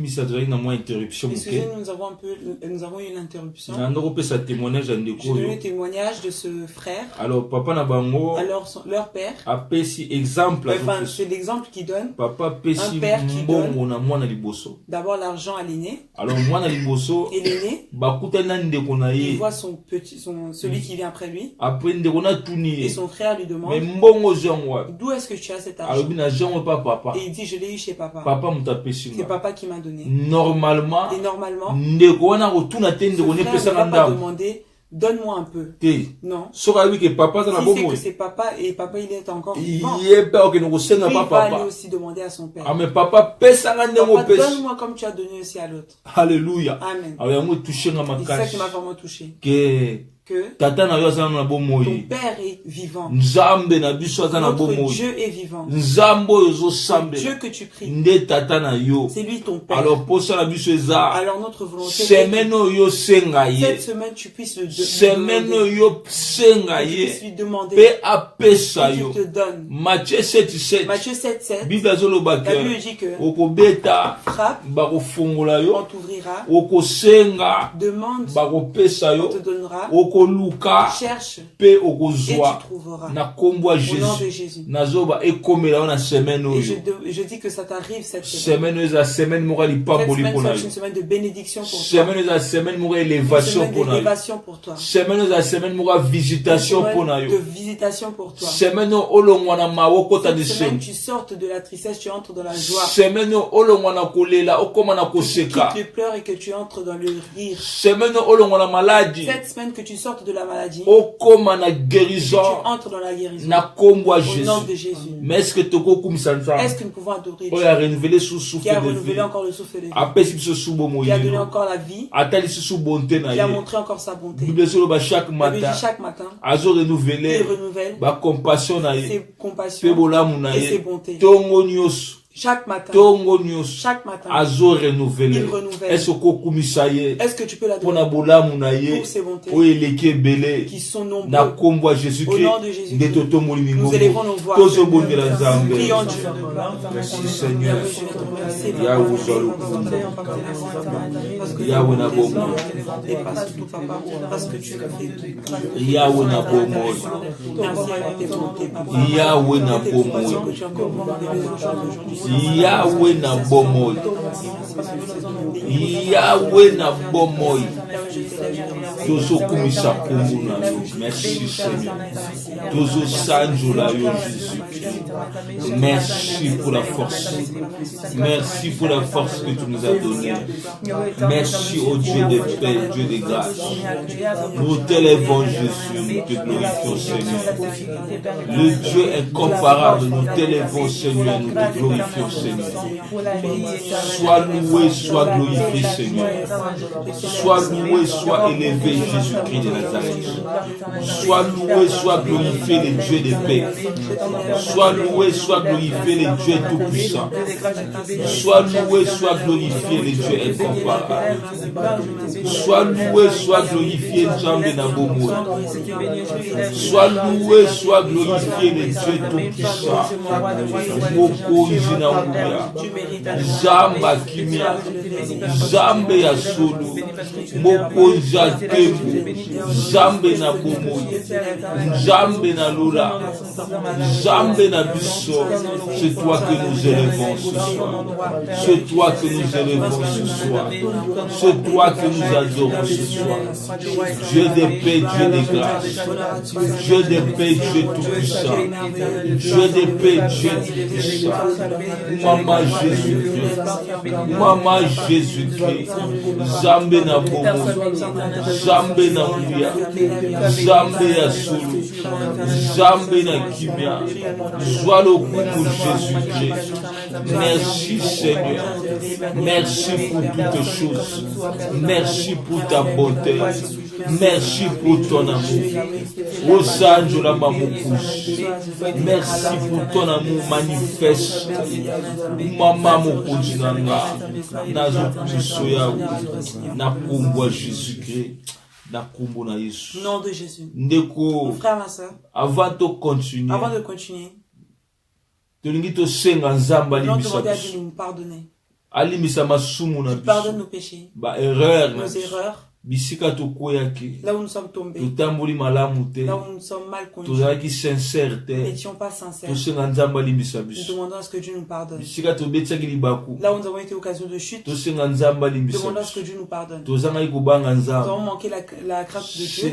Excusez, nous avons eu une interruption. Je donne le témoignage de ce frère. Alors, papa na bango. Alors, leur père. Exemple. C'est l'exemple qu'il donne. Papa un père qui donne. D'abord l'argent à l'aîné. Alors, et l'aîné. Il voit celui qui vient après lui. Et son frère lui demande. D'où est-ce que tu as cet argent? Et il dit, je l'ai eu chez papa. C'est papa qui m'a donné. Normalement, ce frère ne va pas demander, donne-moi un peu. Non. Si c'est que c'est papa et papa il est encore vivant, il va aller aussi demander à son père. Mais papa, donne-moi comme tu as donné aussi à l'autre. Alléluia. Amen. C'est ça qui m'a vraiment touché. Que ton père est vivant. Notre Dieu est vivant. Le Dieu que tu pries, c'est lui ton père. Alors notre volonté, cette semaine tu puisses le demander, et qu'il te donne. Matthieu 7:7, la Bible dit que frappe, on t'ouvrira, demande, on te donnera, cherche et tu trouveras. Au nom de Jésus. Et je dis que ça t'arrive cette semaine. Cette semaine soit une semaine de bénédiction pour toi. Une semaine d'élévation pour toi. Une semaine de visitation pour toi. Cette semaine tu sortes de la tristesse, tu entres dans la joie. Tu quittes les pleurs et que tu entres dans le rire. Cette semaine que tu sortes de la maladie, tu entres dans la guérison. Au nom de Jésus. Mais est-ce que nous pouvons adorer Dieu qui a renouvelé encore le souffle de vie, qui a donné encore la vie, qui a montré encore sa bonté. Chaque matin, il renouvelle ses compassions et ses bontés. Chaque matin, il renouvelle. Est-ce que tu peux l'adorer pour ses bontés qui sont nombreux? Au nom de Jésus, nous élevons nos voix. Prions Dieu. Merci Seigneur. Parce que tu as fait tout. Yahweh na bomoi. Yahweh na bomoi. Yahweh na bomoi. Yahweh na bomoi. Tozo kumisa kumuna. Merci Seigneur. Tozo sanjula yo Jésus. Merci pour la force. Merci pour la force que tu nous as donnée. Merci au Dieu de paix, Dieu de grâce. Nous t'élèvons Jésus, nous te glorifions Seigneur. Le Dieu incomparable, nous t'élèvons Seigneur, nous te glorifions Seigneur. Sois loué, sois glorifié Seigneur. Sois loué, sois élevé Jésus-Christ de Nazareth. Sois loué, sois glorifié le Dieu de paix. Sois loué, sois glorifié le Dieu tout-puissant. Sois loué, sois glorifié le Dieu incomparable. Sois loué, sois glorifié Nzambe na bomoi. Sois loué, sois glorifié le Dieu tout-puissant. Mokonzi na nguya. Zamba kimia. Zambe ya solo. Mokonzi ya tembo. Zambe na bomoi. Zambe na lola. Zambe na biso. C'est toi que nous élevons ce soir. C'est toi que nous élevons ce soir. C'est toi que nous adorons ce soir. Dieu de paix, Dieu de grâce. Dieu de paix, Dieu tout-puissant. Dieu de paix, Dieu tout-puissant. Maman Jésus-Christ. Maman Jésus-Christ. Zambe na bomo. Zambe na nguya. Zambe ya sulu. Zambe na kimia. Sois le goût Jésus-Christ. Merci Seigneur. Merci pour toutes choses. Merci pour ta bonté. Merci pour ton amour. Osanjola Mamoukou. Merci pour ton amour manifeste. Maman Moukouji Nanga. Nazo Kusoya. Nakumbo Jésus-Christ. Nakumbo na Yesu. Nom de Jésus. Ndeko. Mon frère, ma soeur. Avant de continuer. Avant de continuer. Tolingi to senga nzamba Nous libisa demander à biso. Dieu de nous pardonner. Tu pardonnes nos péchés, nos erreurs. Là où nous sommes tombés, là où nous sommes mal conduits, nous n'étions pas sincères. Nous demandons à ce que Dieu nous pardonne. Là où nous avons été occasion de chute, nous demandons à ce que Dieu nous pardonne. Nous avons manqué la grâce de Dieu.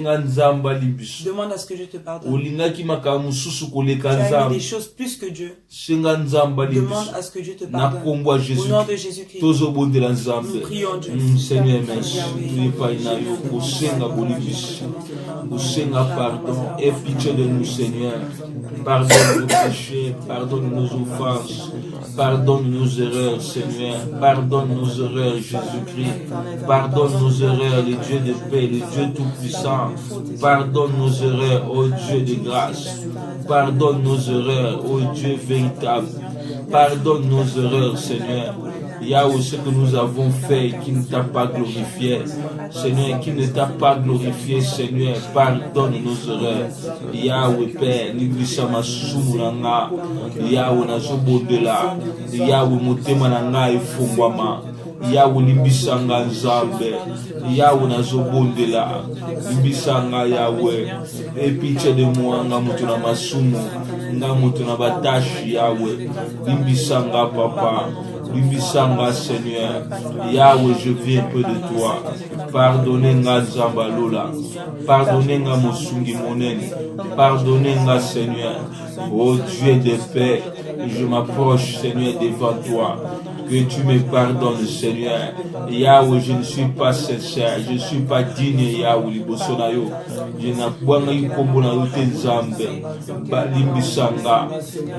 Demande à ce que Dieu te pardonne. Tu as mis des choses plus que Dieu. Demande à ce que Dieu te pardonne. Au nom de Jésus-Christ, nous prions Dieu. Seigneur, merci. Usenga pardon, aie pitié de nous, Seigneur. Pardonne nos péchés, pardonne nos offenses, pardonne nos erreurs, Seigneur. Pardonne nos erreurs, Jésus-Christ. Pardonne nos erreurs, le Dieu de paix, le Dieu tout-puissant. Pardonne nos erreurs, ô Dieu de grâce. Pardonne nos erreurs, ô Dieu véritable. Pardonne nos erreurs, Seigneur. Yahweh, ce que nous avons fait qui ne t'a pas glorifié, Seigneur, qui ne t'a pas glorifié, Seigneur, pardonne nos erreurs. Yahweh, Père, Libisama Sumuranga, Yahweh, Nazobodela, Yahweh, Motema Nanga et Fungwama. Yahweh limbisanga nzambe, Yahweh nazobondela, limbisanga Yahweh, et pitié de moi nga mutu na masumu, nga mutu na batashi Yahweh, limbisanga papa, limbisanga Seigneur, Yahweh je viens peu de toi, pardonnez nga nzamba lola, pardonnez nga mosungi monene, pardonnez nga Seigneur, ô Dieu de paix, je m'approche Seigneur devant toi. Que tu me pardonnes, Seigneur. Yahweh, je ne suis pas sincère. Je ne suis pas digne, Yahweh, libosonayo. Je n'ai pas eu comme na yote nzambe. Limbisanga,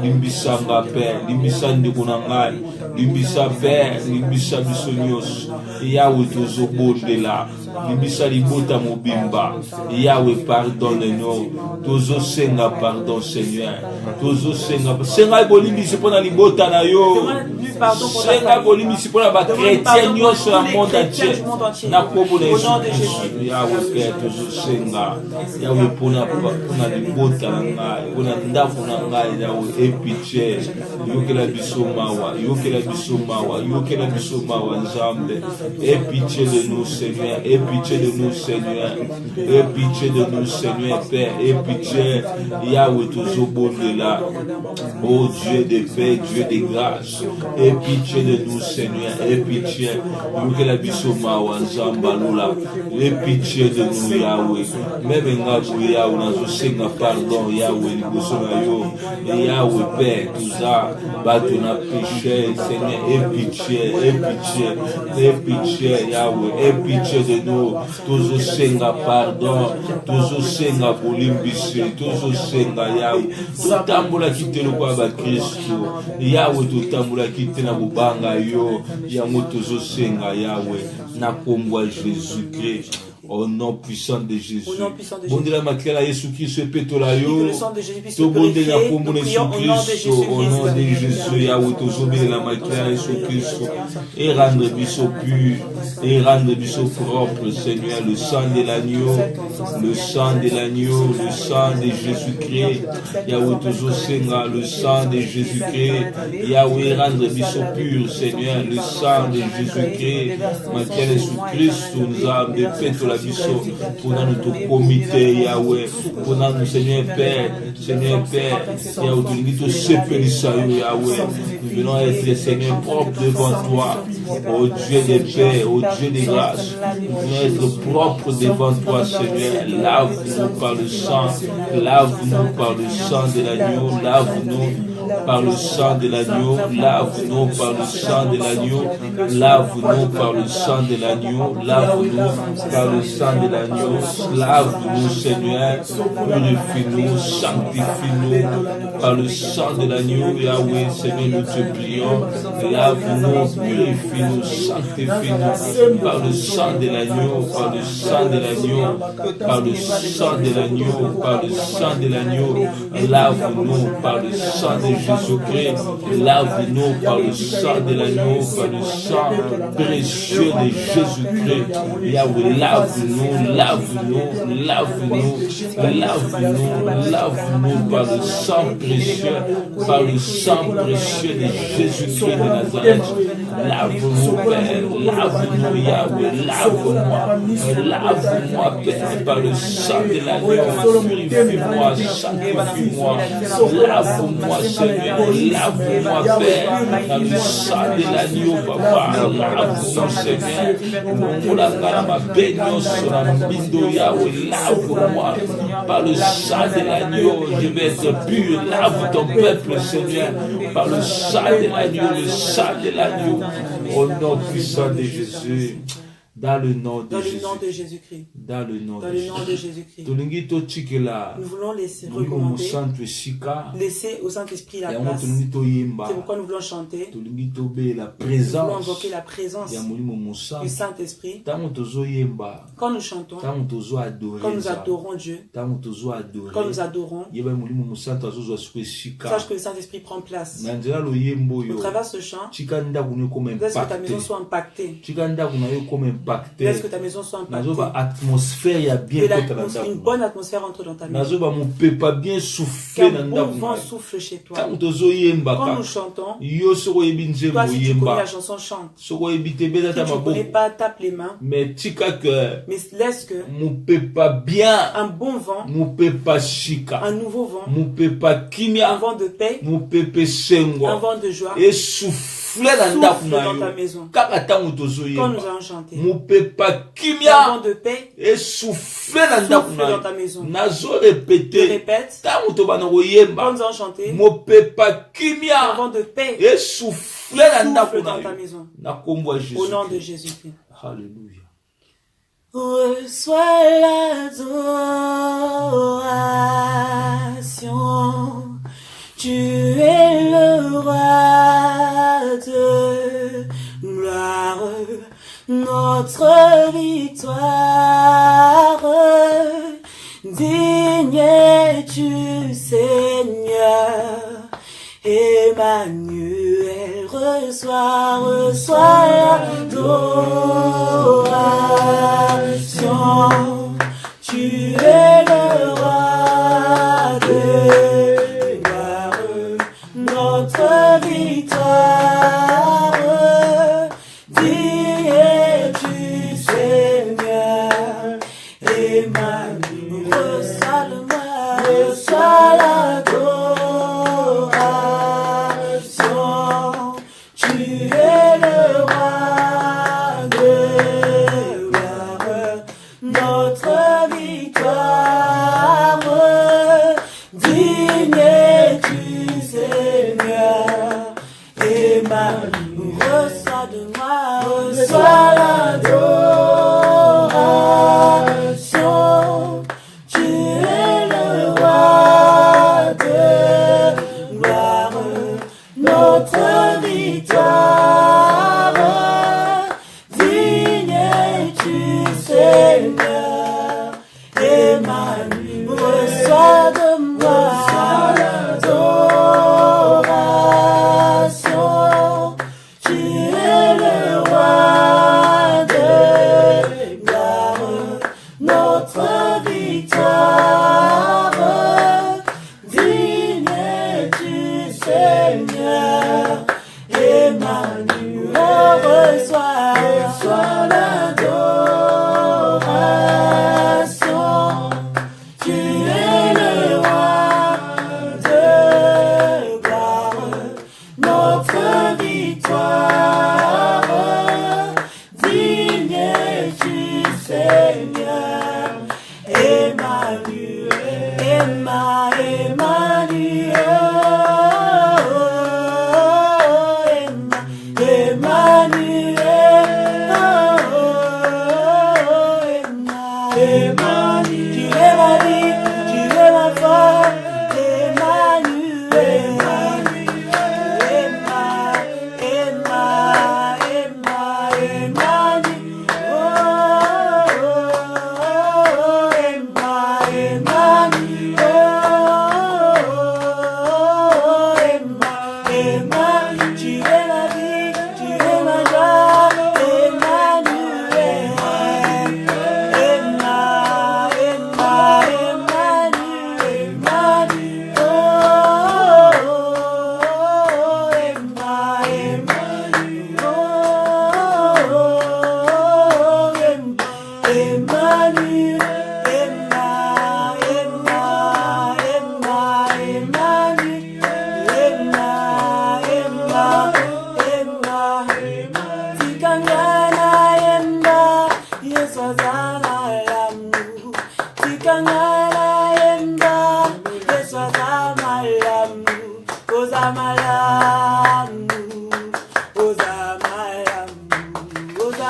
limbisanga Père, limbisande kunangai, limbisa Père, limbisa bisonyos. Yahweh, tozobonde là. Limbisa libota mobimba. Yahweh, pardonne-nous. Tozo senga pardon, Seigneur. Tozo senga. Senga bolimbisi pona libota na yo. Senga bolimbisi pona ba chrétien nyonso na monde entier. Na kombo na Jésus. Yahweh, Père, tozo senga. Yahweh, pona libota na ngai. Pona ndafu na ngai, Yahweh, aie pitié. Yokela biso mawa. Yokela biso mawa. Yokela biso mawa nzambe. Aie pitié de nous, Seigneur. Aie pitié de nous, Seigneur. Aie pitié de nous, Seigneur, Père. Aie pitié. Yahweh, tozo bonde là. Oh Dieu de paix, Dieu de grâce. Aie pitié de nous, Seigneur. Aie pitié. Yokela biso mawa nzamba lola. Aie pitié de nous, Yahweh. Même ngabu Yahweh nazo senga pardon, Yahweh liboso na yo. Yahweh Père, tout ça, bato na péché, Seigneur. Aie pitié, aie pitié, aie pitié, Yahweh. Aie pitié de nous. Tozo senga pardon, tozo senga bolimbisi, tozo senga Yahweh. Tutambula kitelo kwa ba Kristo. Yahweh tutambula kitena bubanga yo. Yango tozo senga Yahweh. Na kombo Jésus-Christ. Au nom puissant de Jésus. Bondela makela Yesu Christ petola yo. To bondela kombo Yesu Christ. Au nom de Jésus, Yahweh tozobela la makela Yesu Christ. Et rendre biso pur, et rendre biso propre, Seigneur, le sang de l'agneau, le sang de l'agneau, le sang de Jésus-Christ. Yahweh tozosenga, le sang de Jésus-Christ. Yahweh rendre biso pur, Seigneur, le sang de Jésus-Christ. Makela Yesu Christ, nous a de petola biso pour notre comité, Yahweh, pour notre Seigneur Père, Yahweh, tu nous sepelisa, Yahweh. Nous venons être, Seigneur, propre devant toi, ô Dieu de paix, ô Dieu de grâce. Nous venons être propre devant toi, Seigneur. Lave-nous par le sang, lave-nous par le sang de l'agneau, lave-nous par le sang de l'agneau, lave-nous par le sang de l'agneau, lave-nous par le sang de l'agneau, lave-nous par le sang de l'agneau, lave-nous, Seigneur, purifie-nous, sanctifie-nous par le sang de l'agneau, Yahweh, Seigneur, nous te prions, lave-nous, purifie-nous, sanctifie-nous par le sang de l'agneau, par le sang de l'agneau, par le sang de l'agneau, par le sang de l'agneau, lave-nous par le sang de Jésus. Jésus-Christ. Lave-nous par le sang de l'agneau, par le sang précieux de Jésus-Christ. Yahweh, lave-nous, lave-nous, lave-nous, lave-nous, lave-nous par le sang précieux, par le sang précieux de Jésus-Christ de Nazareth. Lave-nous, Père, lave-nous, Yahweh, lave-moi, lave-moi, Père, par le sang de l'agneau, purifie-moi, sanctifie-moi, lave-moi, Seigneur, lave-moi, Père, par le sang de l'agneau, Papa, lave-moi, Seigneur, lave-moi, par le sang de l'agneau, je vais être pur, lave ton peuple, Seigneur, par le sang de l'agneau, le sang de l'agneau, au nom puissant de Jésus. Dans le nom de Jésus-Christ. Dans le nom de Jésus-Christ. Nous voulons laisser recommander, laisser au Saint-Esprit la place. C'est pourquoi nous voulons chanter. Nous voulons invoquer la présence du Saint-Esprit. Quand nous chantons, quand nous adorons Dieu, quand nous adorons, sache que le Saint-Esprit prend place. Au travers de ce chant, laisse que ta maison soit impactée. Laisse que ta maison soit impactée. Une bonne atmosphère entre dans ta maison. Qu'un bon vent souffle chez toi. Quand nous chantons, toi si tu connais la chanson, chante. Si tu ne connais pas, tape les mains. Mais laisse que un bon vent, un nouveau vent, un vent de paix, un vent de joie souffle dans ta maison. Quand nous allons chanter, un vent de paix souffle dans ta maison. Je répète, quand nous allons chanter, un vent de paix souffle dans ta maison. Au nom de Jésus-Christ. Alléluia. Reçois l'adoration, tu es le roi de gloire, notre victoire. Digne es-tu, Seigneur, Emmanuel, reçois l'adoration, tu es le roi de gloire, notre victoire. Digne es-tu, Seigneur, Emmanuel, reçois l'adoration, tu es le roi de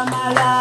Tika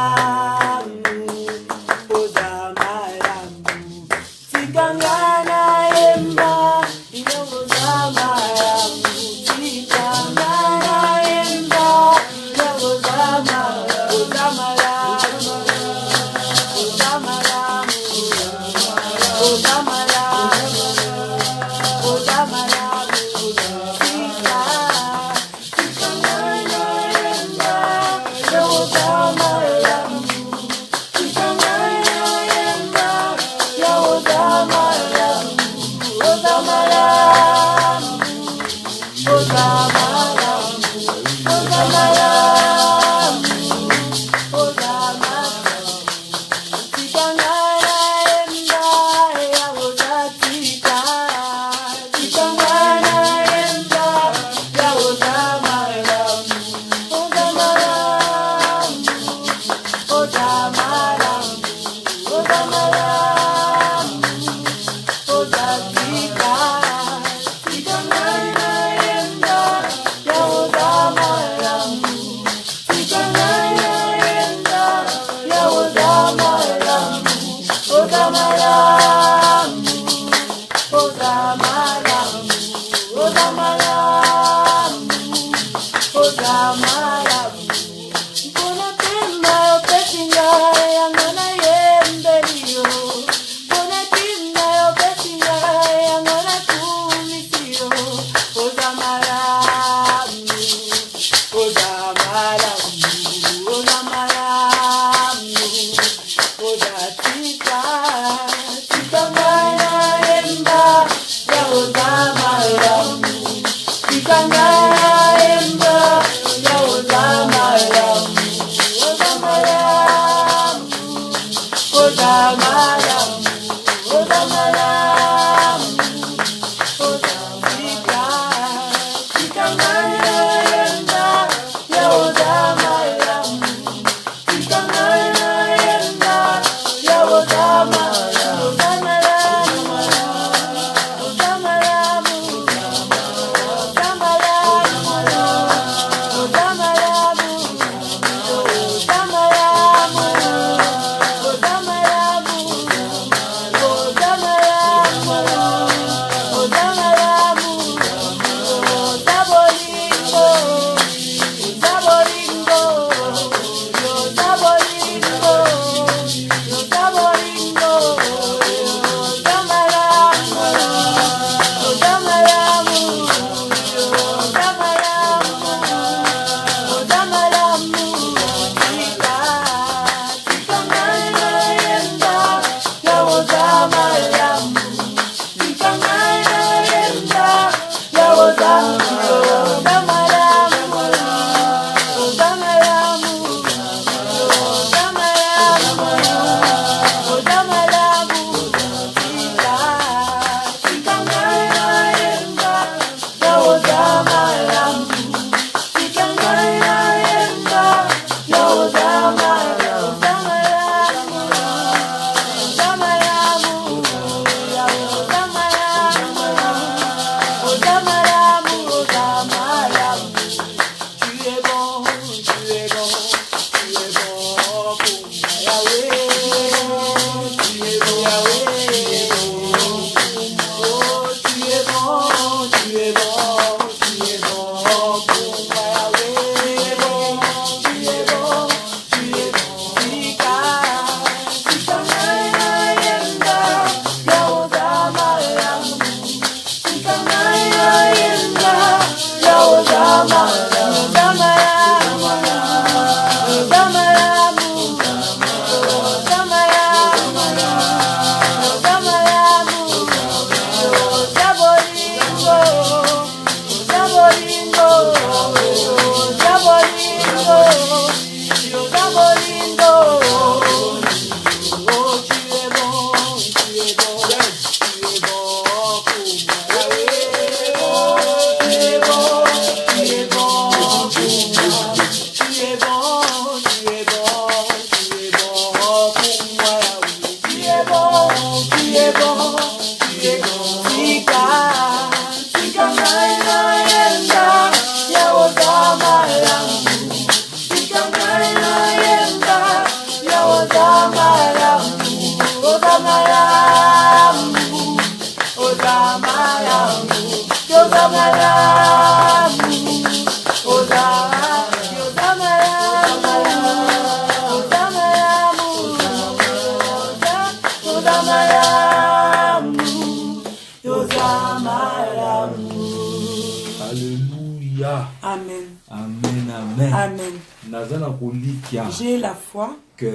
J'ai la foi que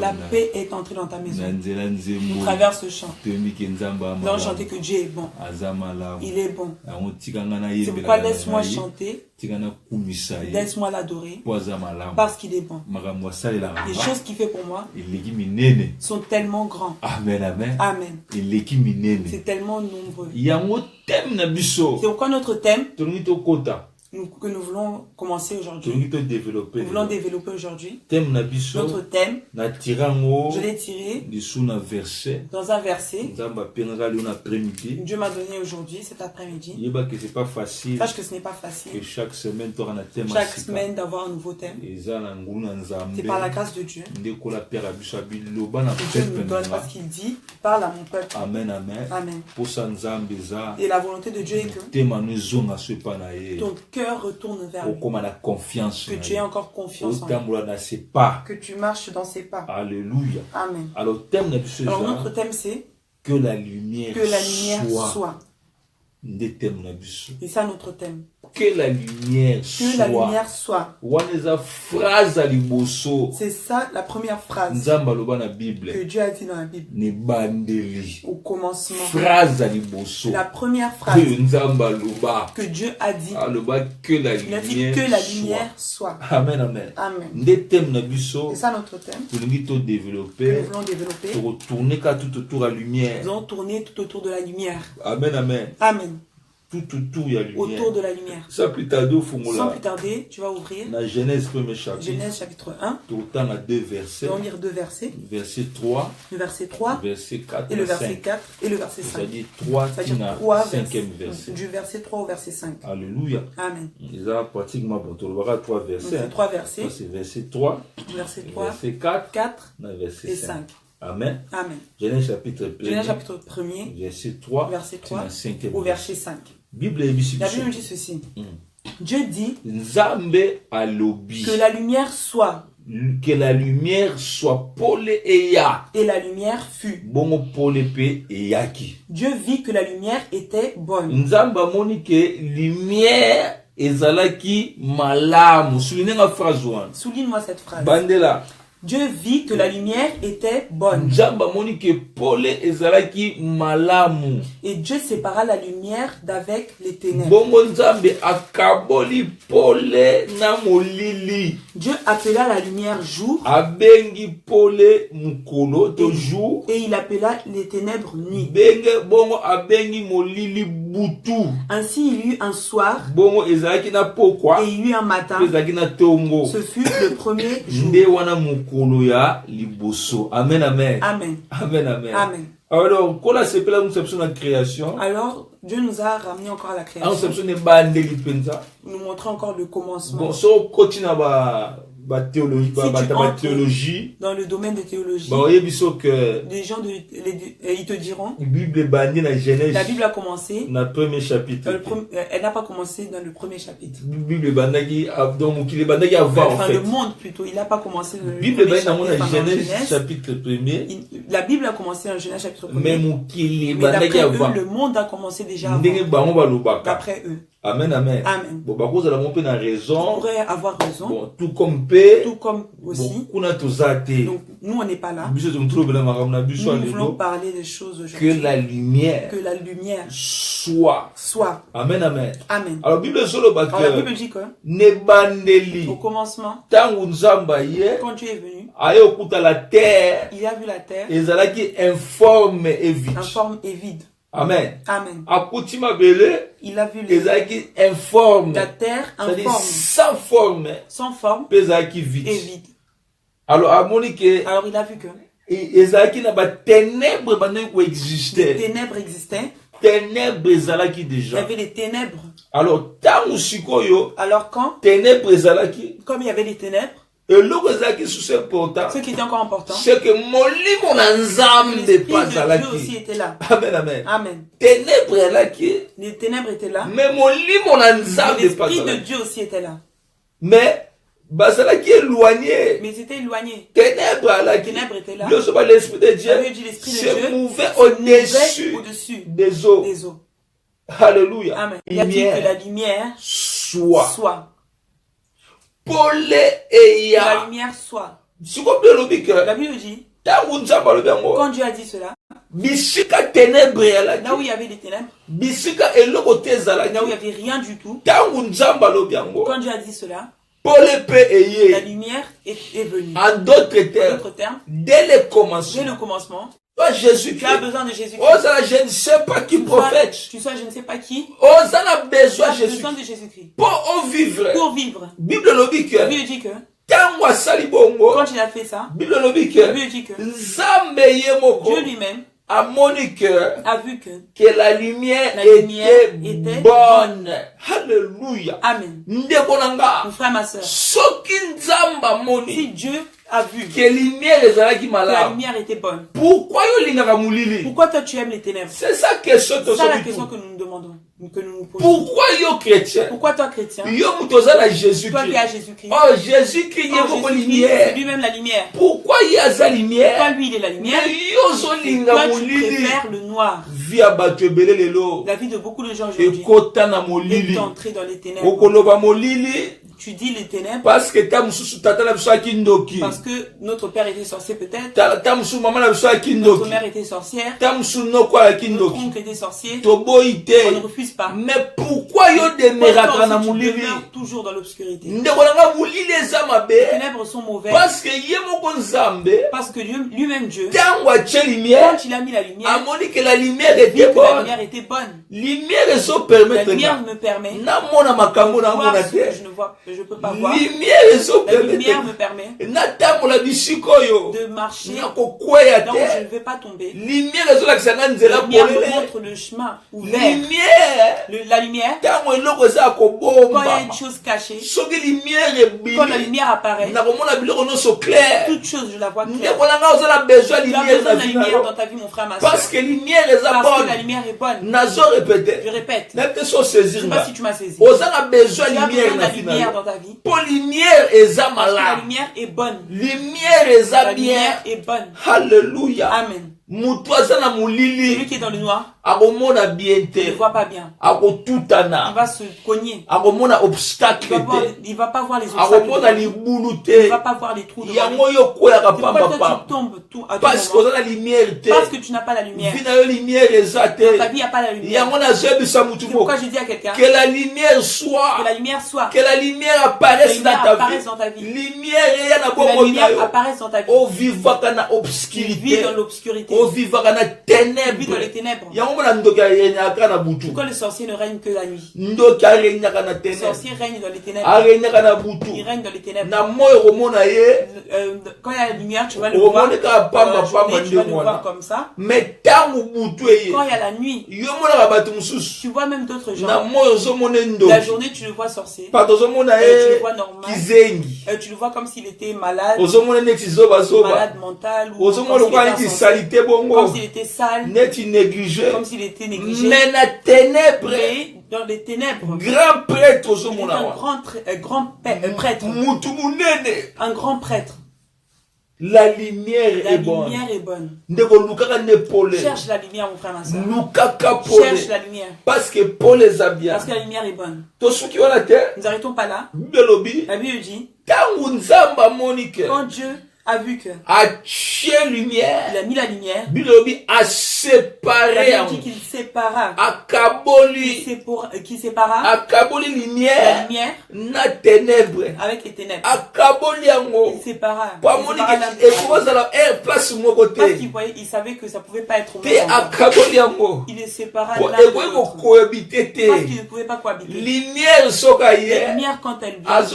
la paix est entrée dans ta maison. Nous traverse ce chant. Nous allons chanter que Dieu est bon. Il est bon. C'est pourquoi laisse-moi chanter. Laisse-moi l'adorer. Parce qu'il est bon. Les choses qu'il fait pour moi sont tellement grands. Amen, amen. Amen. C'est tellement nombreux. C'est pourquoi notre thème que nous voulons commencer aujourd'hui. Nous voulons développer aujourd'hui. Notre thème, je l'ai tiré dans un verset. Dieu m'a donné aujourd'hui, cet après-midi. Sache que ce n'est pas facile. Chaque semaine d'avoir un nouveau thème. C'est par la grâce de Dieu. Dieu nous donne parce qu'il dit, parle à mon peuple. Amen, amen. Amen. Et la volonté de Dieu est que ton cœur retourne vers lui. Que tu aies encore confiance en lui. Que tu marches dans ses pas. Alléluia. Amen. Alors notre thème c'est que la lumière soit. Et ça notre thème. Que la lumière soit. C'est ça la première phrase que Dieu a dit dans la Bible. Au commencement. La première phrase que Dieu a dit. Il a dit que la lumière soit. Amen, amen. Amen. C'est ça notre thème. Que nous voulons développer. Pour tourner tout autour de la lumière. Nous allons tourner tout autour de la lumière. Amen, amen. Amen. Tout autour, il y a lumière. Autour de la lumière. Sans plus tarder, tu vas ouvrir. Dans Genèse 1er chapitre. Genèse chapitre 1. Tout le temps, à 2 versets. Nous allons lire 2 versets. Verset 3. Le verset 3. Verset 4. Et le verset 4. Et le verset 5. C'est-à-dire 3 5e verset. Du verset 3 au verset 5. Alléluia. Amen. Ils ont pratiquement bon. Tu verras 3 versets. C'est 3 versets. Ça, c'est verset 3. Verset 3. Verset 4. Verset 5. Amen. Amen. Genèse chapitre 1er. Verset 3. Verset 3. Au verset 5. La Bible dit ceci. Dieu dit que la lumière soit. Que la lumière soit polé et ya. Et la lumière fut. Bongo polé pe et yaki. Dieu vit que la lumière était bonne. Nzamba moni que lumière ezalaki malamu. Souligne-moi cette phrase. Bandela. Dieu vit que la lumière était bonne. Et Dieu sépara la lumière d'avec les ténèbres. Dieu appela la lumière jour. Et il appela les ténèbres nuit. Ainsi il y eut un soir. Et il y eut un matin. Ce fut le premier jour. Amen, amen. Amen. Amen, amen. Amen. Alors, quand c'est la conception de la création. Alors, Dieu nous a ramené encore à la création. Nous montrons encore le commencement. Bon, so continue théologie. Dans le domaine de théologie. Les gens ils te diront. La Bible a commencé. Dans le premier chapitre. Elle n'a pas commencé dans le premier chapitre. Enfin, le monde plutôt. Il n'a pas commencé dans le premier chapitre. Genèse chapitre 1er. La Bible a commencé dans Genèse chapitre 1er. Mais d'après eux, le monde a commencé déjà avant. D'après eux. Amen, amen. Amen. Bon, bah, vous allez raison. On pourrait avoir raison. Bon, tout comme aussi. Bon, donc, nous, on n'est pas là. Nous voulons parler des choses aujourd'hui. Que la lumière soit. Amen, amen. Amen. Alors, la Bible dit quoi? Au commencement, quand Dieu est venu, il a vu la terre. Informe et vide. Informe et vide. Amen. Amen. Il a vu informe. La terre informe. Sans forme. Et vide. Alors, il a vu que les ténèbres existaient. Déjà. Il y avait les ténèbres. Alors, quand comme il y avait les ténèbres, ce qui était encore important, c'est que l'Esprit de Dieu aussi était là. Amen, amen. Amen. Les ténèbres étaient là. Mais l'Esprit de Dieu aussi était là. Mais éloigné. Mais ils étaient éloignés. Ténèbres étaient là. L'Esprit de Dieu se mouvait au-dessus des eaux. Alléluia. Amen. Il a dit que la lumière soit. la lumière soit. La Bible dit, quand Dieu a dit cela, là où il y avait des ténèbres, là où il n'y avait rien du tout, quand Dieu a dit cela, la lumière est venue. En d'autres termes, dès le commencement, toi, tu as besoin de Jésus-Christ. Je ne sais pas qui prophète. Tu sais, je ne sais pas qui. Tu as besoin de Jésus-Christ. Pour vivre. Pour vivre. Bible dit que quand il a fait ça, Bible dit que Dieu lui-même a vu que la lumière était bonne. Alléluia. Amen. Mon frère, ma soeur, si Dieu a vu que la lumière était bonne, pourquoi toi tu aimes les ténèbres? C'est ça la question que nous nous demandons, que nous nous posons. Pourquoi chrétien? Pourquoi toi chrétien? Toi qui as Jésus-Christ. Oh, Jésus-Christ c'est lui-même la lumière. Pourquoi il y a la lumière? Pourquoi lui il est la lumière? Toi tu préfères le noir. La vie de beaucoup de gens aujourd'hui est entrée dans les ténèbres. Tu dis les ténèbres parce que notre père était sorcier peut-être. Notre mère était sorcière. Notre oncle était sorcier. On ne refuse pas. Mais pourquoi tu demeures toujours dans l'obscurité? Les ténèbres sont mauvaises. Parce que lui-même Dieu, quand il a mis la lumière, que la lumière était bonne. La lumière me permet de voir ce que je ne vois. Je peux pas voir. La lumière me permet de marcher là où je ne vais pas tomber. La lumière me montre le chemin ouvert. La lumière, quand il y a une chose cachée, quand la lumière apparaît, toute chose je la vois claire. Tu as besoin de la lumière dans ta vie, mon frère, ma soeur. Parce que la lumière est bonne. Je répète. Je ne sais pas si tu m'as saisi. Tu as besoin de la lumière dans ta vie. Pour lumière est la lumière est bonne. La lumière est bonne. Alléluia. Amen. Celui qui est dans le noir, il ne voit pas bien. Il va se cogner. Il va pas voir les obstacles. Il ne va pas voir les trous de toi tu tombes tout à tout moment. Parce que tu n'as pas la lumière. Dans ta vie, il n'y a pas la lumière. C'est pourquoi je dis à quelqu'un que la lumière soit, que la lumière apparaisse dans ta vie. Que la lumière apparaisse dans ta vie. Tu vis dans l'obscurité. Tu vis dans les ténèbres. Pourquoi le sorcier ne règne que la nuit? Le sorcier règne dans les ténèbres. Il règne dans les ténèbres. Quand il y a la lumière, tu vas le voir. Tu vas le voir comme ça. Mais quand il y a la nuit, tu vois même d'autres gens. La journée, tu le vois sorcier. Tu le vois normal. Tu le vois comme s'il était malade. Malade mental. Ou comme s'il était sale. Comme s'il était négligé. Mais la ténèbre, dans les ténèbres, grand prêtre, un grand prêtre, un grand prêtre. La lumière est bonne. Cherche la lumière, mon frère, ma soeur. Cherche la lumière. Parce que Paul les a bien. Parce que la lumière est bonne. Nous n'arrêtons pas là. La Bible dit, quand Dieu a vu que il a mis la lumière, a séparé, il dit qu'il sépara, qui sépara la lumière na ténèbres, avec les ténèbres, il sépara, parce qu'il voyait, il savait que ça pouvait pas être au même endroit. Il les sépara l'un de l'autre parce qu'ils ne pouvaient pas cohabiter. La lumière, quand elle vient,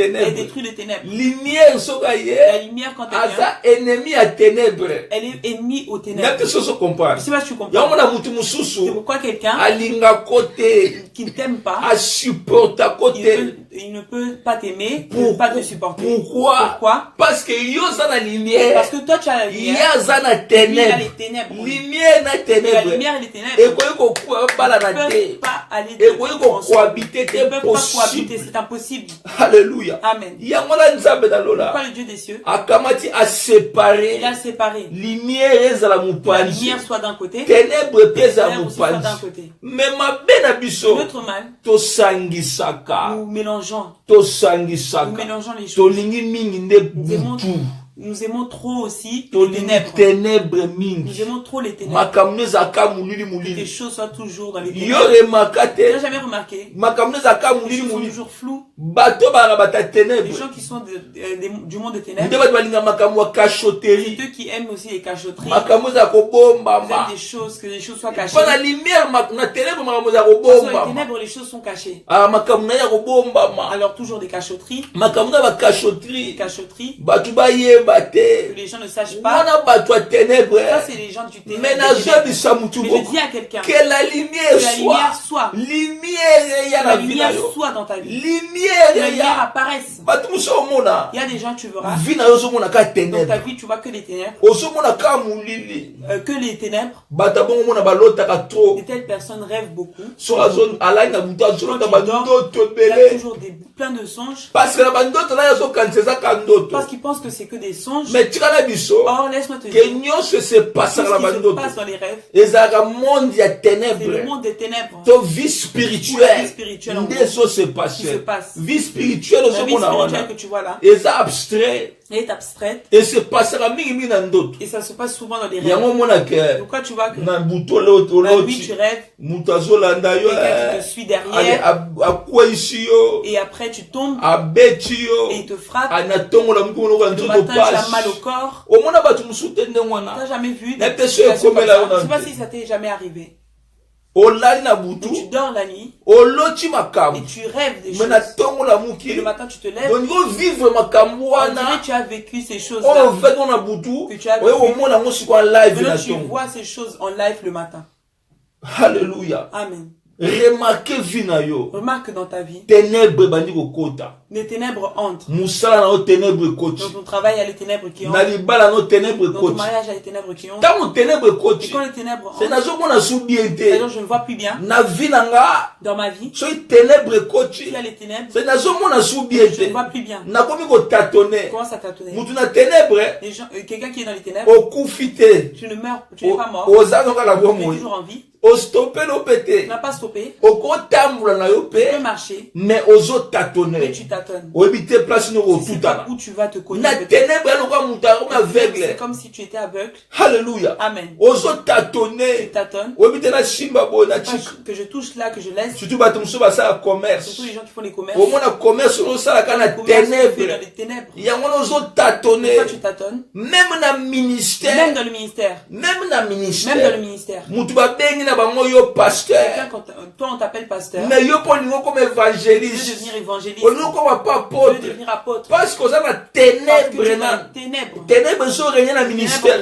elle détruit les ténèbres. La lumière, quand elle vient, elle est ennemie aux ténèbres. Je ne sais pas si tu comprends. C'est pourquoi quelqu'un qui ne t'aime pas, il ne peut pas t'aimer, il ne peut pas te supporter. Pourquoi? Parce que yo ça la lumière. Parce que toi tu as la lumière. Il y a ça la ténèbre. Il y a les ténèbres. Lumière na ténèbre. La lumière et les ténèbres. Et quoi pas la ne peuvent pas aller et quoi cohabiter, c'est impossible. C'est impossible. Alléluia. Amen. Il y a moi nzambe dans l'ola. Pourquoi le Dieu des cieux? Akamati a séparé. Il a séparé. Lumière et la la lumière soit d'un côté. Ténèbres et la soit d'un côté. Mais ma bena biso. Notre mal. To sangisaka. Nous mélangeons. To sangisaka. Nous mélangeons les choses. To lingi mingi nde butu. Nous aimons trop aussi les ténèbres. Nous aimons trop les ténèbres. Que les choses soient toujours dans les ténèbres. Tu n'as jamais remarqué? Les choses sont toujours floues. Les gens qui sont du monde des ténèbres, c'est eux qui aiment aussi les cachotteries. Ils aiment des choses, que les choses soient cachées. Dans les ténèbres, les choses sont cachées. Alors toujours des cachotteries. Que les gens ne sachent pas. Ça, c'est les gens du ténèbre. Mais je dis à quelqu'un que la lumière soit. La lumière soit dans ta vie. Que la lumière apparaisse. Il y a des gens, tu verras. Dans ta vie, tu vois que les ténèbres. Que les ténèbres. Et telles personnes rêvent beaucoup. Il y a toujours plein de songes. Parce qu'ils pensent que c'est que des songes. Or, laisse-moi te dire. Tout ce qui se passe dans les rêves. C'est le monde des ténèbres. Ta vie spirituelle. Se passe. Vie spirituelle, que tu vois là. Et ça abstrait. Elle est abstraite. Et se passera mingi dans d'autres. Et ça se passe souvent dans les rêves. Pourquoi tu vois que la nuit tu rêves. Quelqu'un qui te suit derrière. Et après tu tombes. Et il te frappe. Le matin tu as mal au corps. Tu n'as jamais vu. Je ne sais pas si ça t'est jamais arrivé. Et tu dors la nuit et tu rêves des choses. Et le matin tu te lèves. On dirait que tu as vécu ces choses là. Que tu as vécu. Maintenant tu vois ces choses en live le matin. Alléluia. Amen. Remarque dans ta vie. Les ténèbres entrent. Dans ton travail, il y a les ténèbres qui entrent. Dans ton mariage, il y a les ténèbres qui entrent. Et quand les ténèbres entrent, c'est-à-dire je ne vois plus bien. Dans ma vie, il y a les ténèbres. Je ne vois plus bien. Commence à tâtonner. Quelqu'un qui est dans les ténèbres, tu ne meurs, tu n'es pas mort. Tu es toujours en vie. Tu n'as pas stoppé. Tu peux marcher. Mais tu tâtonnes. Tu sais pas où tu vas te cogner. C'est comme si tu étais aveugle. Alléluia. Amen. Tu tâtonnes. Que je touche là, que je laisse. Surtout les gens qui font les commerces. Dans les ténèbres. Pourquoi tu tâtonnes? Même dans le ministère. Même dans le ministère. Pasteur. Toi on t'appelle pasteur. Mais yo pour nous comme évangéliste. Tu veux devenir évangéliste. On nous comme pas apôtre. Tu veux devenir apôtre. Parce que ça la ténèbres. Ténèbres sont régnées dans le ministère.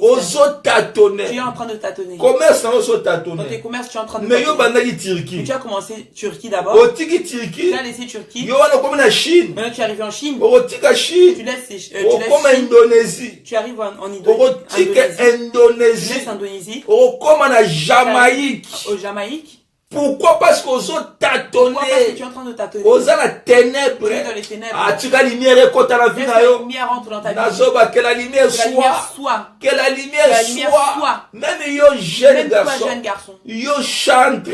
Ozo tâtonner. Tu es en train de tâtonner. Commerce dans ozo tâtonner. Dans tes commerces tu es en train de tâtonner. Mais yo bandaki Turquie. Tu as commencé Turquie d'abord. Otiki Turquie. Tu as laissé Turquie. Yo wana comme na Chine. Maintenant tu es arrivé en Chine. Otika Chine. Tu laisses comme Indonésie. Tu arrives en Indonésie. Otika Indonésie. Tu laisses Indonésie. Comme en Jamaïque. Au Jamaïque. Pourquoi? Parce qu'on s'est tâtonné. Pourquoi? Parce que tu es en train de tâtonner. On a la ténèbre. Tu es dans les ténèbres. Ah, tu as la lumière et quand tu as la vie. La lumière entre dans ta vie. Que la lumière soit. Que la lumière soit. Même yo jeune garçon. Yo chantre.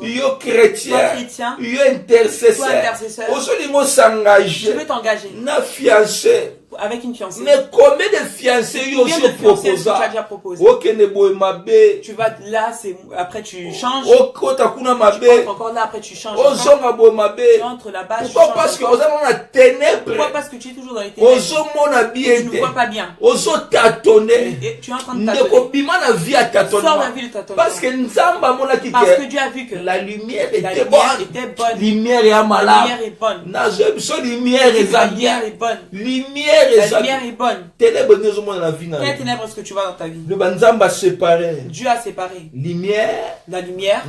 Yo chrétien. Yo intercesseur. Aujourd'hui, moi s'engager. Tu veux t'engager. Na fiancé. Avec une fiancée. Mais combien de fiancés yo aussi proposé? Tu as déjà proposé. Ok, ne boy mabe. Tu vas là, après tu changes. Ok, takuna mabe. Tu entres encore là, après tu changes. Ozonga boy mabe. Tu entres là-bas. Pourquoi? Parce que ozonga na ténèbres. Pourquoi? Parce que tu es toujours dans les ténèbres. Ozomona bien. Tu ne vois pas bien. Ozo tâtonner. Tu es en train de tâtonner. Ndeko bima na vie à tâtonner. Sors la vie de tâtonnement. Parce que nzamba mona ki parce que Dieu a vu que la lumière était bonne. Lumière est La amala. lumière est bonne. Na je lumière est bonne. Lumière est bonne. Lumière est bonne. Quelle ténèbre est-ce que tu vois dans ta vie? Dieu a séparé la lumière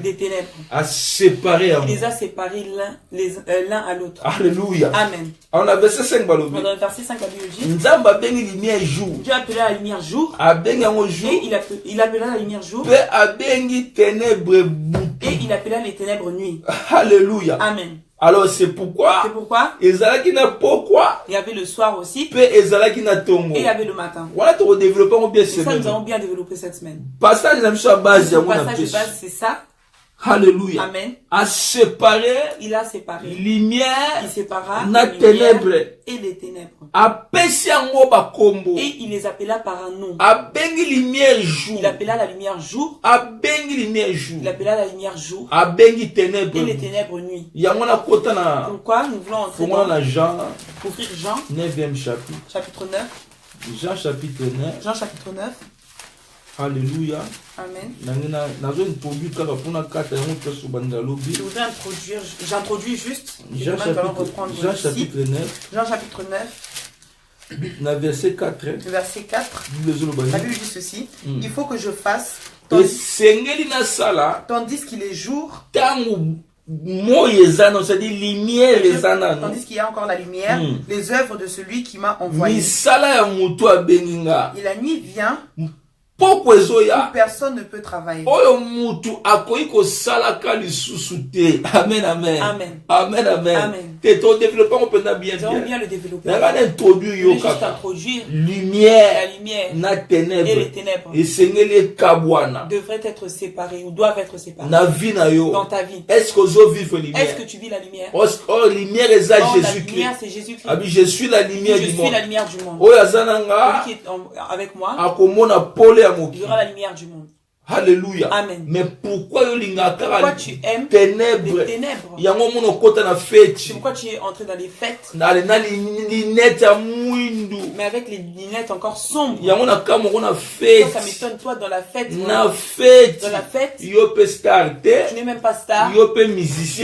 des ténèbres. Il les a séparés l'un à l'autre. Alléluia. Amen. Dans le verset 5, dans le verset 5, la Bible dit Dieu appela la lumière jour. Et il appela la lumière jour. Et il appela les ténèbres nuit. Alléluia. Amen. Alors c'est pourquoi il y avait le soir aussi et il y avait le matin. Et ça, nous avons bien développé cette semaine. Le passage de base, c'est ça. Alléluia. Amen. Il a séparé lumière, il sépara la lumière et les ténèbres. Et il les appela par un nom. Il appela la lumière jour. Il appela la lumière jour. Et les ténèbres nuit. Pourquoi nous voulons entrer dans ouvrir Jean 9e chapitre. Chapitre 9. Jean chapitre 9. Jean chapitre 9. Alléluia. Amen. J'introduis juste. Jean chapitre 9. Jean chapitre 9. Verset 4. Verset 4. La Bible dit ceci. Il faut que je fasse. Tandis qu'il est jour. Tandis qu'il y a encore la lumière, les œuvres de celui qui m'a envoyé. Et la nuit vient. Personne ne peut travailler. Amen, amen. Amen. Amen, amen. Amen. Ton développement peut bien. Nous allons bien le développer. Juste introduire lumière, et les ténèbres devraient être séparés ou doivent être séparés dans ta vie. Est-ce que tu vis la lumière? Lumière est Jésus-Christ. C'est Jésus-Christ. Je suis la lumière du monde. Je suis la lumière du monde. Celui qui est avec moi, il y aura la lumière du monde. Alléluia. Amen. Mais pourquoi tu aimes les ténèbres? C'est pourquoi tu es entré dans les fêtes. Mais avec les lunettes encore sombres. Ça m'étonne, toi, dans la fête. Tu n'es même pas star. Tu n'es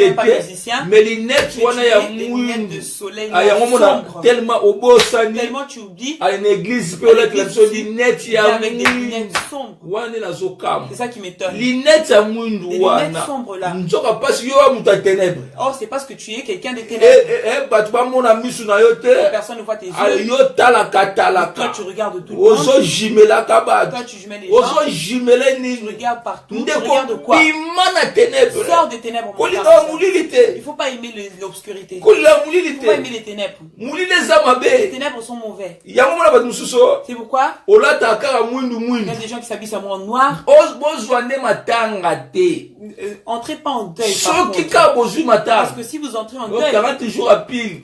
même pas musicien. Mais les lunettes de soleil sombres. Tellement tu oublies. Avec des lunettes sombres. C'est ça qui m'étonne. Les lunettes sombres là. Oh, c'est parce que tu es quelqu'un de ténèbres. Personne ne voit tes yeux. Toi, tu regardes tout le monde. Toi, tu jumelles les gens. Tu regardes partout. Tu regardes quoi? Sors des ténèbres. Il ne faut pas aimer l'obscurité. Il ne faut pas aimer les ténèbres. Les ténèbres sont mauvais. C'est pourquoi il y a des gens qui s'habillent seulement en noir. Entrez pas en deuil. Parce que si vous entrez en deuil,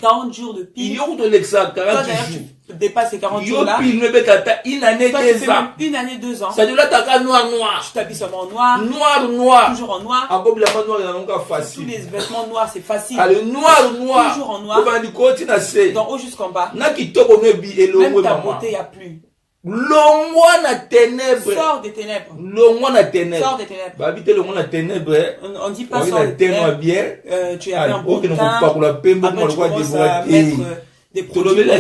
40 jours de pile. Tu dépasses ces 40 jours là. Toi, tu fais même une année, 2 ans. Tu t'habilles seulement en noir. Toujours en noir. Tous les vêtements noirs, c'est facile. Toujours en noir. D'en haut jusqu'en bas. Même ta beauté, il n'y a plus. Sors des ténèbres. Sors des ténèbres. On dit pas sors des ténèbres. Tu as un beau teint. Après tu commences à mettre des produits.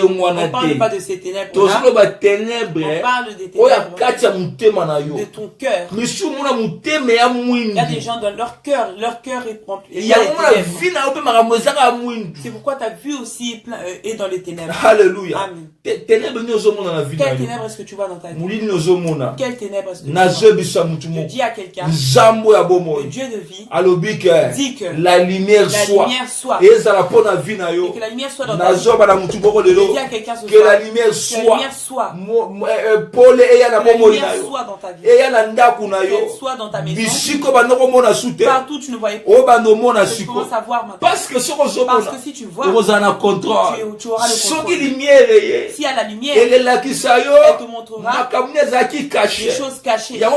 On ne parle pas de ces ténèbres là. On parle des ténèbres de ton cœur. Il y a des gens dans leur cœur est rempli. C'est pourquoi ta vue aussi est dans les ténèbres. Alléluia. Amen. Quelle ténèbre est-ce que tu vois dans ta vie? Quelle ténèbre est-ce que tu vois? Je dis à quelqu'un, le Dieu de vie dit que la lumière soit. Et que la lumière soit dans ta vie. Je dis à quelqu'un ce soir, que la lumière soit. Paul et la lumière soit dans ta vie. Qu'elle soit dans ta maison. Partout tu ne voyais pas. Tu commences à voir maintenant. Parce que si tu vois, tu auras le contrôle. S'il y a la lumière, elle te montrera des choses cachées. La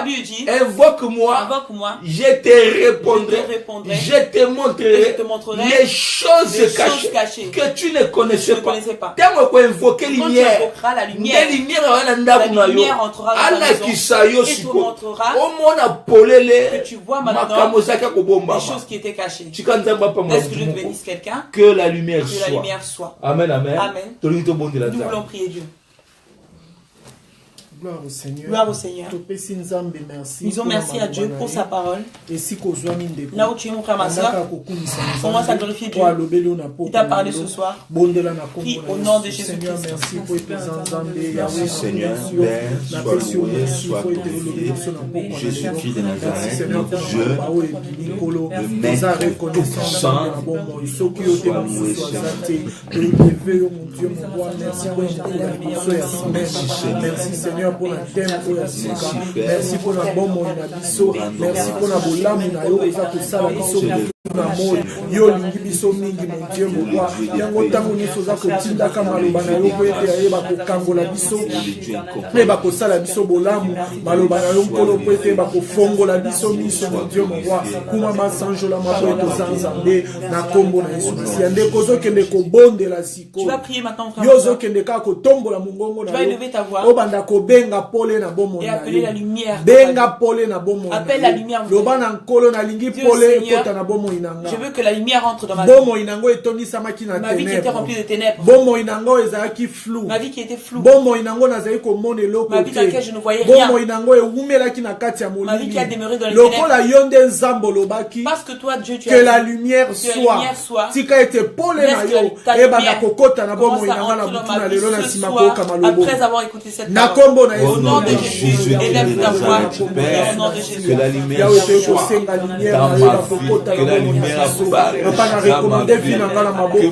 Bible dit, invoque-moi, je te répondrai, je te montrerai les choses cachées. caché que tu ne connaissais pas. Quand tu invoqueras la lumière, la lumière entrera dans ta maison et te montrera que tu vois maintenant des choses qui étaient cachées. Est-ce que je te bénisse quelqu'un? Que la lumière soit. Amen, amen. Nous voulons prier Dieu. Gloire au Seigneur. Gloire au Seigneur. Disons merci à Dieu pour sa parole. Là où tu es, mon frère, ma soeur, commence à glorifier Dieu. Il t'a parlé ce soir. Prie au nom de Jésus-Christ. Merci pour les présents. Seigneur, Père, sois loué, sois glorifié. Jésus-Christ de Nazareth, notre Dieu, le Maître tout-puissant, sois loué, Seigneur. Merci Seigneur pour la terre, merci pour la bonne biso, merci pour la bolamu na yo za kusala biso na moi yo lingi biso mingi mon Dieu mon roi yango tango nyonso za kotinda kama maloba na yo po ete ayeba kokangola biso pe bakosala biso bolamu maloba na yo nkolo po ete bakofongola biso miso mon Dieu mon roi kuma masanjola mwa po ete ozanzambe na kombo na Yesu Kristo ya ndeko ozokende kobondela siko yo ozokende kaka kotombola mongongo na yo obanda kobenga pole na bomo na yo benga pole na bomo na yo loba na nkolo na lingi pole ekota na bomo inanga je veux que la lumière entre dans ma vie. Bomo inango etonisama na ma vie qui était remplie de ténèbres. Bomo inango ezalaki flou. Ma vie qui était floue. Bomo inango nazali komona eloko. Ma vie dans laquelle je ne voyais rien. Bomo inango ewumelaki na kati ya molili. Ma vie qui a demeuré dans les ténèbres. Lokola yonde nzambo lobaki. Parce que toi Dieu tu as que la lumière soit. Tika ete pole na yo ebanda kokota na bomo inanga na butuna lelo na sima ko kama lobo. Après avoir écouté cette parole. Na kombo na Yesu. Au nom de Jésus. Élève ta voix. Au nom de Jésus. Que la lumière soit dans ma vie. Que la lumière apparaisse. Papa n'a recommandé finalement ma boue.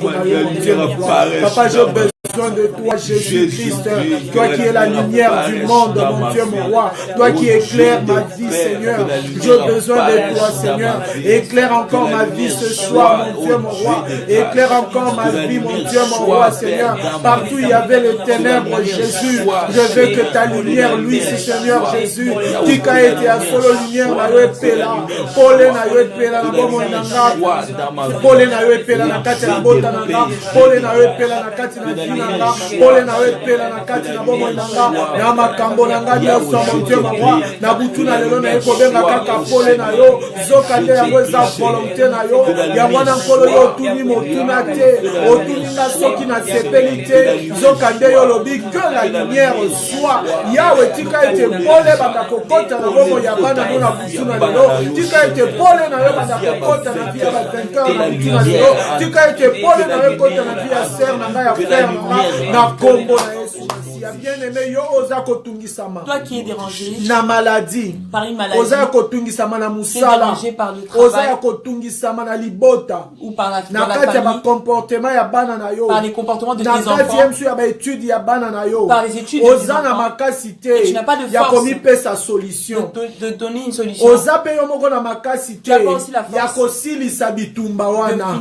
Papa, j'ai besoin de toi, Jésus-Christ. Toi qui es la lumière du monde, mon Dieu, mon roi. Toi qui éclaires ma vie, Seigneur. J'ai besoin de toi, Seigneur. Éclaire encore ma vie ce soir, mon Dieu, mon roi. Éclaire encore ma vie, mon Dieu, mon roi, Seigneur. Partout il y avait les ténèbres, Jésus. Je veux que ta lumière luise, Seigneur Jésus. Tika été à solo lumière, na yo epela. Pole na yo epela na bomo inanga. Pole na yo epela na kati na bota nanga. Pole na yo epela na kati na vinanga. Pole na yo epela na kati na bomo inanga. Na makambo nanga nyonso mon Dieu mon roi. Na butu na lelo na ekobenga kaka pole na yo. Zoka te yango eza volonté na yo. Yango na nkolo yo otuni motuna te. Otuni nga soki na sepeli te. Zoka nde yo lobi que la lumière soit. Yawe tika ete pole banda kokota na bomo ya bana no na butu na lelo. Tika ete pole na yo banda kokota na via ba 20 ans na butu na lelo. Tika ete pole na yo kota na via sœur na nga ya frère na kombo na Yesu. Bien-aimé, yo oza kotungisama. Toi qui es dérangé na maladie, par une maladie, oza kotungisama na musala, oza kotungisama na libota, ou par la famille, comportement ya bana na yo, par les comportements de tes enfants, ya ba étude ya bana na yo, par les études oza na makasité, tu n'as pas de force ya komipe sa solution, de donner une solution, oza pe yo moko na makasité, ya kosilisa bitumba wana.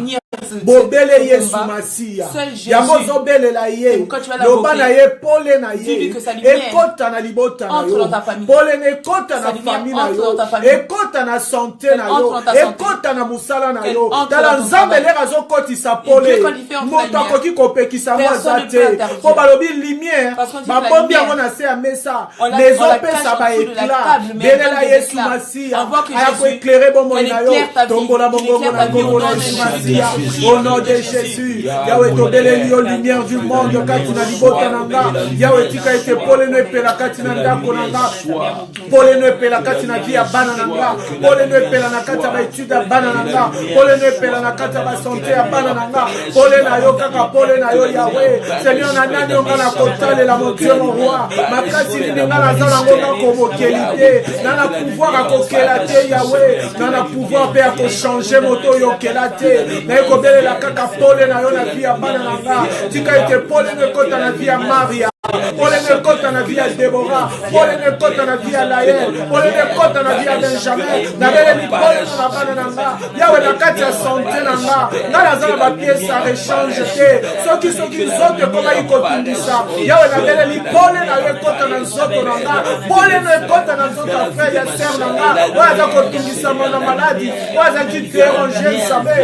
Bobele Yesu Masia yango zobelela ye loba na ye pole na ye ekota na libota na yo pole na ekota na famille na yo ekota na santé na yo ekota na musala na yo tala nzambe leka azokotisa pole moto akoki kopekisa ngo aza te po balobi lumière babombi yango na se ya mesa nezopesa baeklat belela Yesu Masia aya koeklere bomoi na yo tombola mongongo na kombo na Yesu Masia. Au nom de Jésus, Yahweh tobeleli yo lumière du monde katina libota nanga. Yahweh tika ete pole no epela katina ndako nanga. Pole no epela katina via bana nanga. Pole no epela na kata ba étude ya bana nanga. Pole no epela na kata ba santé ya bana nanga. Pole na yo kaka pole na yo Yahweh. Seigneur na nani onga na kotale la mon Dieu mon roi. Makasi ni nga na zala ngonga komokelite. Na na pouvoir akokelate Yahweh. Na na pouvoir pe akochanger moto yo kelate. Na ekobelela kaka pole na yo na vie ya bana nanga. Tika ete pole no ekota na vie ya Maria. polene kota na vie ya Deborah, polene kota na vie ya Lael, polene kota na vie ya Benjamin, na beleli polene na bana na nga, yawe na kati ya santé na nga, nga naza na bapiese ya rechange te, soki nzoto ekoma ikotungisa, yawe na beleli polene na yo ekota na nzoto na nga, polene ekota na nzoto ya frère ya sœur na nga, oyo aza kotungisa mona maladi, oyo azaki déranger nzambe,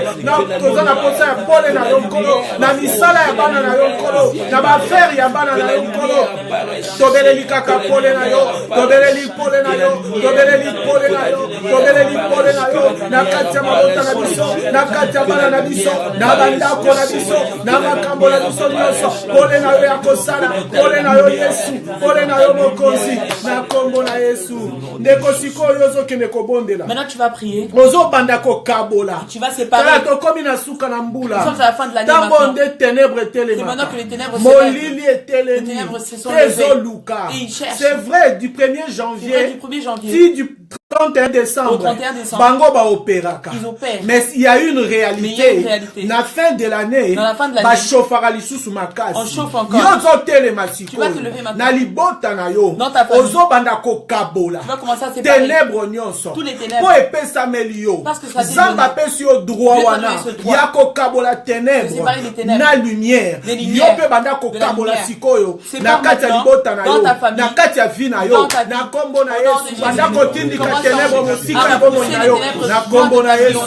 toza na posa ya polene na yo nkolo, na misala ya bana na yo nkolo, na bafere ya bana na yo nkolo, tobeleli kaka pole na yo, tobeleli pole na yo, tobeleli pole na yo, tobeleli pole na yo, na kati ya mabota na biso, na kati ya bana na biso, na bandako na biso, na makambo na biso nyonso, pole na yo ya kosala, pole na yo Yesu, pole na yo mokonzi, na kombo na Yesu. Ndeko sikoyo ozokende kobondela. Maintenant tu vas prier. Ozobanda kokabola. Tu vas séparer. Kala tokomi na suka na mbula. Nous sommes à la fin de l'année maintenant. Tambonde ténèbres telema. C'est maintenant que les ténèbres Molili etelemi. Les ténèbres se sont levées. Et ils cherchent. C'est vrai, du 1er janvier. Si du 31 décembre. Au 31 décembre. Bango ba opéraka. Ils opèrent. Mais il y a une réalité. La fin de l'année. Dans la fin de l'année. Ba chauffera lisusu makasi. On chauffe encore. Yozo telema siko. Tu vas te lever maintenant. Na libota na yo. Dans ta famille. Ozo banda ko kabola. Tu vas commencer à séparer. Ténèbres nyonso. Tous les ténèbres. Po epesa melio. Parce que ça Zamba pesi yo droit wana. Yako kabola ténèbres. Na lumière. Yo pe banda ko kabola sikoyo. Na kati ya libota na yo. Na kati ya vie na yo. Na kombo na Yesu. Banda ko tindika ténèbres mosika na bomo na yo. Na kombo na Yesu.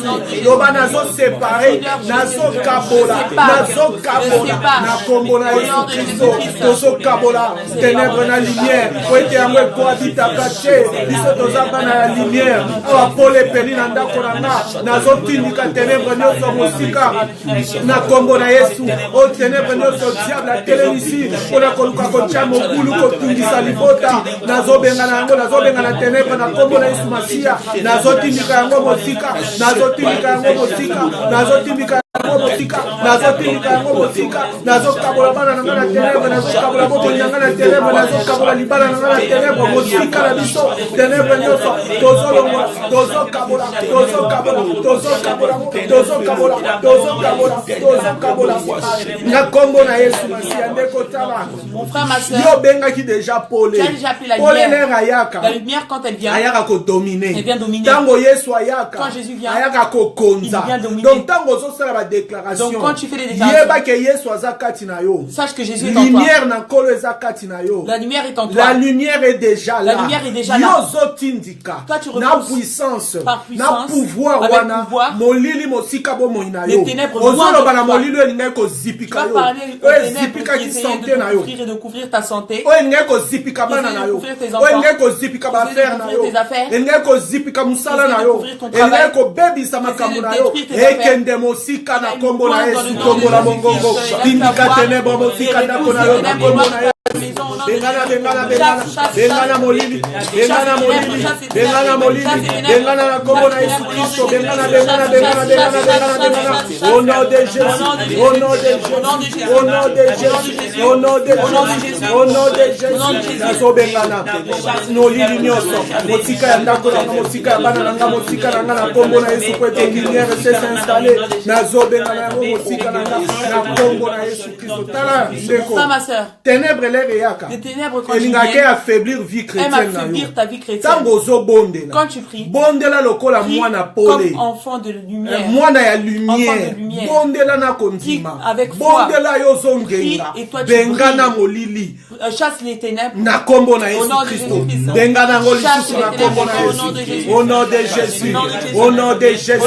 Yoba nazo séparé. Nazo kabola. Nazo kabola. Na kombo na Yesu Christo. Tozo kabola. Ténèbres na lumière. Oete yango ekoabita kache. Biso toza bana ya lumière. Awa pole peli na ndako na nga. Nazo tindika ténèbres nyonso mosika. Na kombo na Yesu. O ténèbres nyonso diable atelemisi. Pona koluka kotia mokulu kotungisa libota. Nazo benga na yango. Nazo benga na ténèbres na kombo na Yesu Masia. Nazo tindika yango mosika. Nazo tindika yango mosika. Nazo tindika mosika. Nazo tindika yango mosika. Nazo kabola bana na nga na ténèbres. Nazo kabola bobo na nga na ténèbres. Nazo kabola libala na nga na ténèbres. Mosika na biso. Ténèbres nyonso. Tozo longwa. Tozo kabola. Tozo kabola. Tozo kabola. Tozo kabola. Tozo kabola. Tozo kabola. Na kombo na Yesu Masia ndeko tala. Mon frère, ma soeur. Yo benga ki déjà Paulé. Tu as déjà appelé la lumière. La lumière quand elle vient. Ayaka ko dominer. Elle vient dominer. Tango Yesu ayaka. Quand Jésus vient. Ayaka ko konza. Il vient dominer. Donc tango zo sala ba déclaration. Donc quand tu fais les déclarations. Yeba ke Yesu azakati na yo. Sache que Jésus est en toi. Lumière na kolo ezakati na yo. La lumière est en toi. La lumière est déjà là. La lumière est déjà là. Yo zo tindika. Toi tu na puissance. Par puissance. Na pouvoir wana. Molili mosika bo moina yo. Les ténèbres. Ozolo bana molili elinga ko zipika yo. Tu vas parler aux ténèbres qui santé na yo. Et de couvrir ta santé. Olinga ko zipika bana na yo. Olinga ko zipika ba affaire na yo. Olinga ko zipika musala na yo. Olinga ko bebisa makambo na yo. Ekende mosika na kombo na Yesu kombo la mongongo. Tindika ténèbres mosika ndako na yo na kombo na Bengana bengana bengana bengana molili bengana molili bengana molili bengana na kombo na Yesu Christo bengana bengana bengana bengana bengana au nom de Jésus au nom de Jésus au nom de Jésus au nom de Jésus au nom de Jésus nazo bengana molili nyonso motika ya ndako na motika ya bana na motika na kombo na Yesu kwa lumière s'installer nazo bengana yango motika na kombo na Yesu Christo tala ndeko ténèbres les ténèbres quand tu viens, affaiblir vie chrétienne affaiblir ta vie chrétienne. Quand tu pries, prie comme enfant de lumière. Prie avec foi. Prie et toi tu brilles. Chasse les ténèbres. Au nom de Jésus-Christ. Chasse les ténèbres au nom de Jésus. Au nom de Jésus.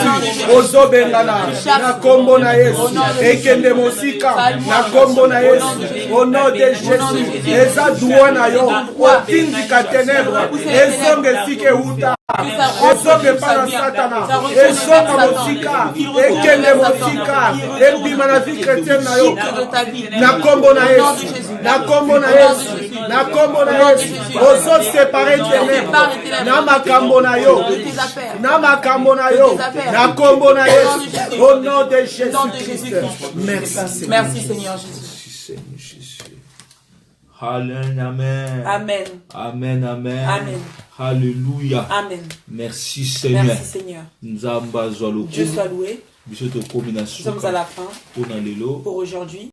Ozo bengana. Na kombo na Yesu. Ekende mosika. Na kombo na Yesu. Au nom de Jésus. Eza douana yo. Otindika ténèbres. Ezonge sike uta. Ezonge para satana. Ezonga mosika. Ekende mosika. Ebima na vie chrétienne na yo. Na kombo na Yesu. Na kombo na Yesu. Na kombo na Yesu. Ozo séparer ténèbres. Na makambo na yo. Na makambo na yo. Na kombo na Yesu. Au nom de Jésus-Christ. Merci. Merci Seigneur Jésus. Amen. Amen. Amen. Amen. Amen. Alléluia. Amen. Merci Seigneur. Merci Seigneur. Dieu soit loué. Nous sommes à la fin pour aujourd'hui.